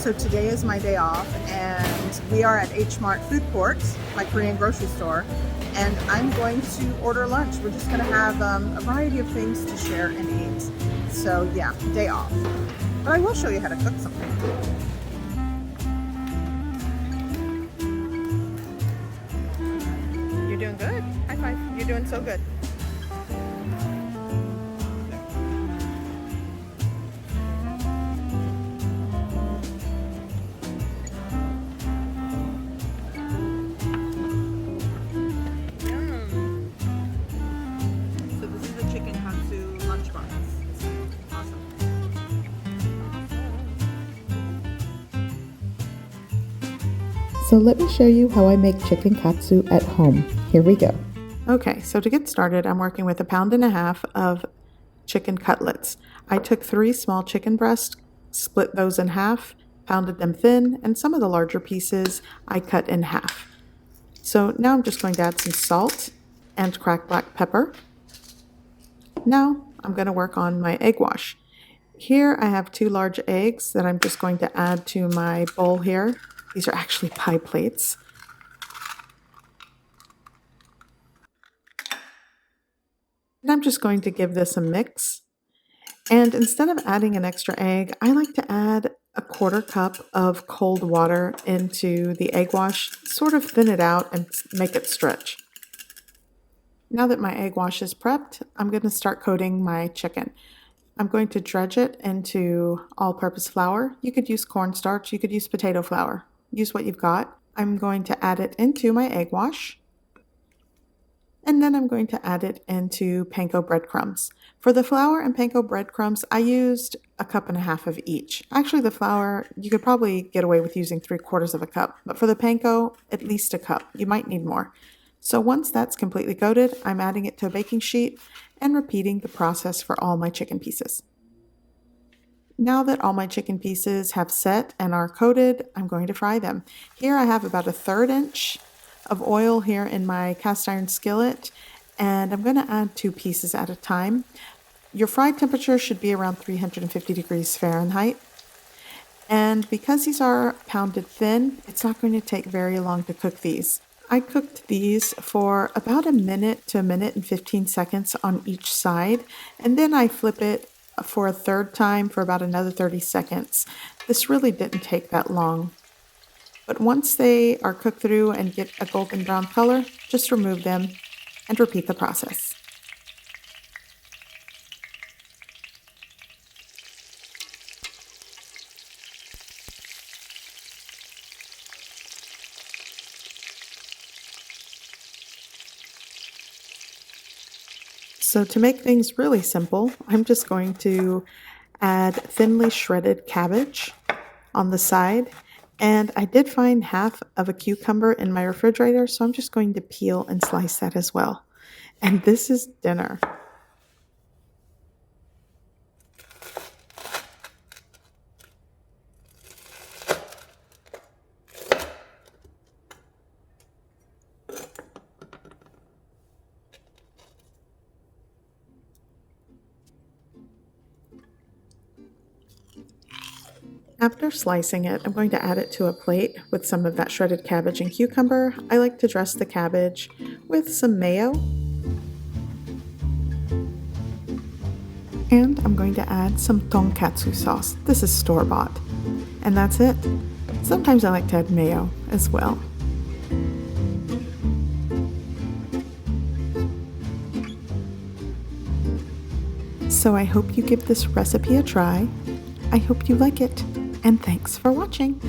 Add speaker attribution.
Speaker 1: So today is my day off and we are at HMart Food Court, my Korean grocery store, and I'm going to order lunch. We're just going to have a variety of things to share and eat. So yeah, day off. But I will show you how to cook something. You're doing good. High five. You're doing so good. So this is the chicken Katsu lunchbox. Awesome.
Speaker 2: So let me show you how I make chicken katsu at home. Here we go.
Speaker 1: Okay, so to get started, I'm working with 1.5 pounds of chicken cutlets. I took 3 small chicken breasts, split those in half, pounded them thin, and some of the larger pieces I cut in half. So now I'm just going to add some salt and cracked black pepper. Now I'm going to work on my egg wash. Here I have 2 large eggs that I'm just going to add to my bowl here. These are actually pie plates. And I'm just going to give this a mix. And instead of adding an extra egg, I like to add a 1/4 cup of cold water into the egg wash, sort of thin it out and make it stretch. Now that my egg wash is prepped, I'm going to start coating my chicken. I'm going to dredge it into all-purpose flour. You could use cornstarch, you could use potato flour. Use what you've got. I'm going to add it into my egg wash. And then I'm going to add it into panko breadcrumbs. For the flour and panko breadcrumbs, I used 1.5 cups of each. Actually, the flour, you could probably get away with using 3/4 cup, but for the panko, at least 1 cup. You might need more. So once that's completely coated, I'm adding it to a baking sheet and repeating the process for all my chicken pieces. Now that all my chicken pieces have set and are coated, I'm going to fry them. Here I have about 1/3 inch of oil here in my cast iron skillet, and I'm going to add 2 pieces at a time. Your fry temperature should be around 350 degrees Fahrenheit. And because these are pounded thin, it's not going to take very long to cook these. I cooked these for about 1 minute to 1 minute and 15 seconds on each side, and then I flip it for a 3rd time for about another 30 seconds. This really didn't take that long. But once they are cooked through and get a golden brown color, just remove them and repeat the process. So to make things really simple, I'm just going to add thinly shredded cabbage on the side. And I did find 1/2 of a cucumber in my refrigerator, so I'm just going to peel and slice that as well. And this is dinner. After slicing it, I'm going to add it to a plate with some of that shredded cabbage and cucumber. I like to dress the cabbage with some mayo. And I'm going to add some tonkatsu sauce. This is store-bought. And that's it. Sometimes I like to add mayo as well. So I hope you give this recipe a try. I hope you like it. And thanks for watching.